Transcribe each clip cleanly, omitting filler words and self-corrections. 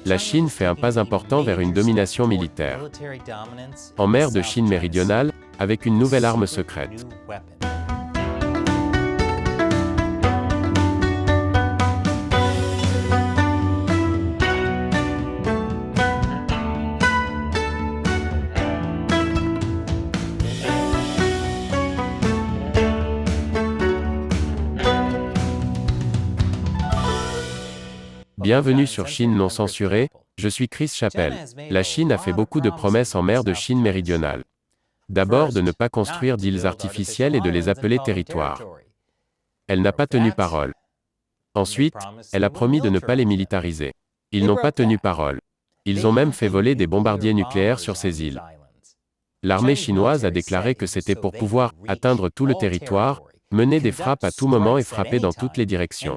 la Chine fait un pas important vers une domination militaire. En mer de Chine méridionale, avec une nouvelle arme secrète. Bienvenue sur Chine non censurée, je suis Chris Chappell. La Chine a fait beaucoup de promesses en mer de Chine méridionale. D'abord de ne pas construire d'îles artificielles et de les appeler territoires. Elle n'a pas tenu parole. Ensuite, elle a promis de ne pas les militariser. Ils n'ont pas tenu parole. Ils ont même fait voler des bombardiers nucléaires sur ces îles. L'armée chinoise a déclaré que c'était pour pouvoir atteindre tout le territoire, mener des frappes à tout moment et frapper dans toutes les directions.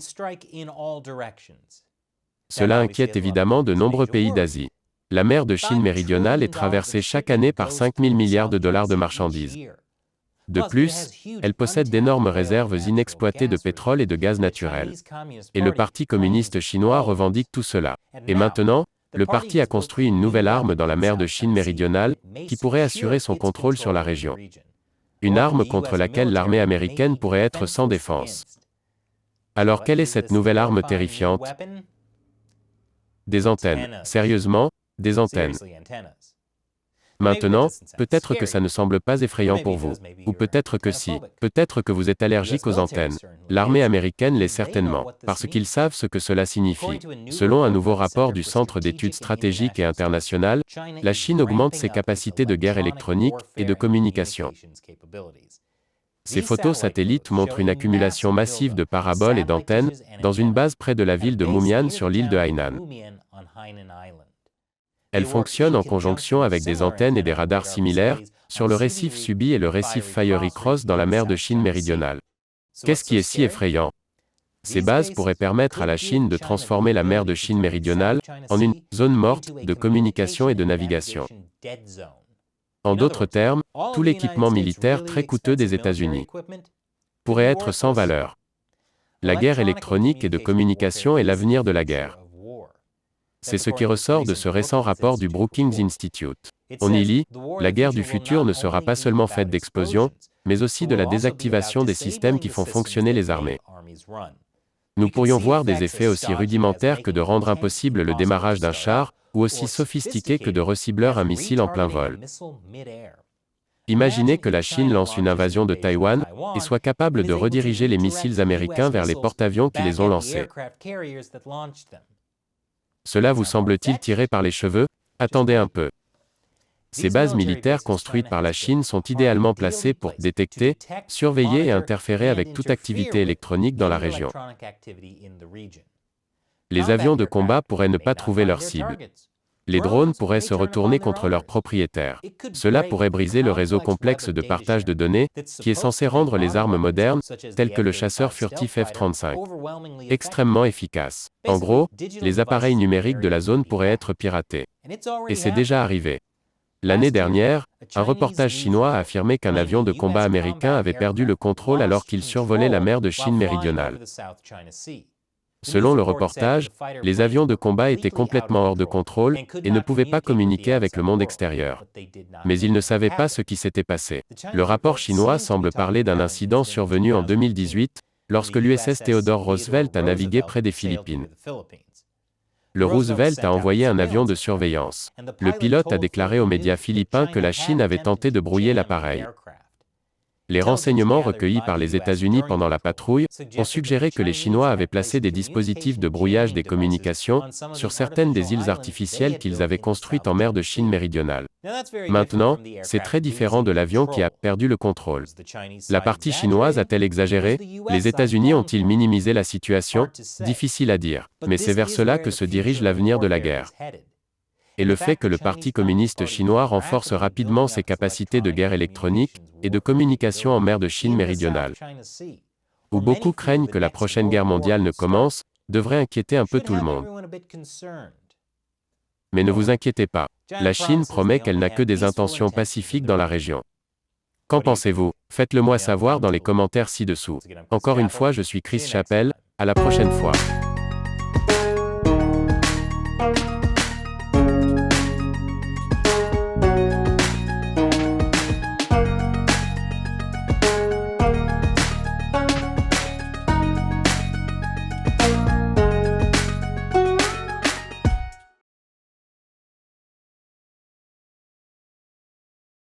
Cela inquiète évidemment de nombreux pays d'Asie. La mer de Chine méridionale est traversée chaque année par 5 000 milliards de dollars de marchandises. De plus, elle possède d'énormes réserves inexploitées de pétrole et de gaz naturel. Et le Parti communiste chinois revendique tout cela. Et maintenant, le parti a construit une nouvelle arme dans la mer de Chine méridionale, qui pourrait assurer son contrôle sur la région. Une arme contre laquelle l'armée américaine pourrait être sans défense. Alors quelle est cette nouvelle arme terrifiante ? Des antennes. Sérieusement, des antennes. Maintenant, peut-être que ça ne semble pas effrayant pour vous. Ou peut-être que si. Peut-être que vous êtes allergique aux antennes. L'armée américaine l'est certainement, parce qu'ils savent ce que cela signifie. Selon un nouveau rapport du Centre d'études stratégiques et internationales, la Chine augmente ses capacités de guerre électronique et de communication. Ces photos satellites montrent une accumulation massive de paraboles et d'antennes dans une base près de la ville de Mumian sur l'île de Hainan. Elles fonctionnent en conjonction avec des antennes et des radars similaires sur le récif Subi et le récif Fiery Cross dans la mer de Chine méridionale. Qu'est-ce qui est si effrayant ? Ces bases pourraient permettre à la Chine de transformer la mer de Chine méridionale en une zone morte de communication et de navigation. En d'autres termes, tout l'équipement militaire très coûteux des États-Unis pourrait être sans valeur. La guerre électronique et de communication est l'avenir de la guerre. C'est ce qui ressort de ce récent rapport du Brookings Institute. On y lit, la guerre du futur ne sera pas seulement faite d'explosions, mais aussi de la désactivation des systèmes qui font fonctionner les armées. Nous pourrions voir des effets aussi rudimentaires que de rendre impossible le démarrage d'un char, ou aussi sophistiqués que de recibler un missile en plein vol. Imaginez que la Chine lance une invasion de Taïwan, et soit capable de rediriger les missiles américains vers les porte-avions qui les ont lancés. Cela vous semble-t-il tiré par les cheveux ? Attendez un peu. Ces bases militaires construites par la Chine sont idéalement placées pour détecter, surveiller et interférer avec toute activité électronique dans la région. Les avions de combat pourraient ne pas trouver leur cible. Les drones pourraient se retourner contre leurs propriétaires. Cela pourrait briser le réseau complexe de partage de données, qui est censé rendre les armes modernes, telles que le chasseur furtif F-35, extrêmement efficaces. En gros, les appareils numériques de la zone pourraient être piratés. Et c'est déjà arrivé. L'année dernière, un reportage chinois a affirmé qu'un avion de combat américain avait perdu le contrôle alors qu'il survolait la mer de Chine méridionale. Selon le reportage, les avions de combat étaient complètement hors de contrôle et ne pouvaient pas communiquer avec le monde extérieur. Mais ils ne savaient pas ce qui s'était passé. Le rapport chinois semble parler d'un incident survenu en 2018, lorsque l'USS Theodore Roosevelt a navigué près des Philippines. Le Roosevelt a envoyé un avion de surveillance. Le pilote a déclaré aux médias philippins que la Chine avait tenté de brouiller l'appareil. Les renseignements recueillis par les États-Unis pendant la patrouille ont suggéré que les Chinois avaient placé des dispositifs de brouillage des communications sur certaines des îles artificielles qu'ils avaient construites en mer de Chine méridionale. Maintenant, c'est très différent de l'avion qui a perdu le contrôle. La partie chinoise a-t-elle exagéré ? Les États-Unis ont-ils minimisé la situation ? Difficile à dire, mais c'est vers cela que se dirige l'avenir de la guerre. Et le fait que le Parti communiste chinois renforce rapidement ses capacités de guerre électronique et de communication en mer de Chine méridionale, où beaucoup craignent que la prochaine guerre mondiale ne commence, devrait inquiéter un peu tout le monde. Mais ne vous inquiétez pas, la Chine promet qu'elle n'a que des intentions pacifiques dans la région. Qu'en pensez-vous ? Faites-le moi savoir dans les commentaires ci-dessous. Encore une fois, je suis Chris Chappell, à la prochaine fois.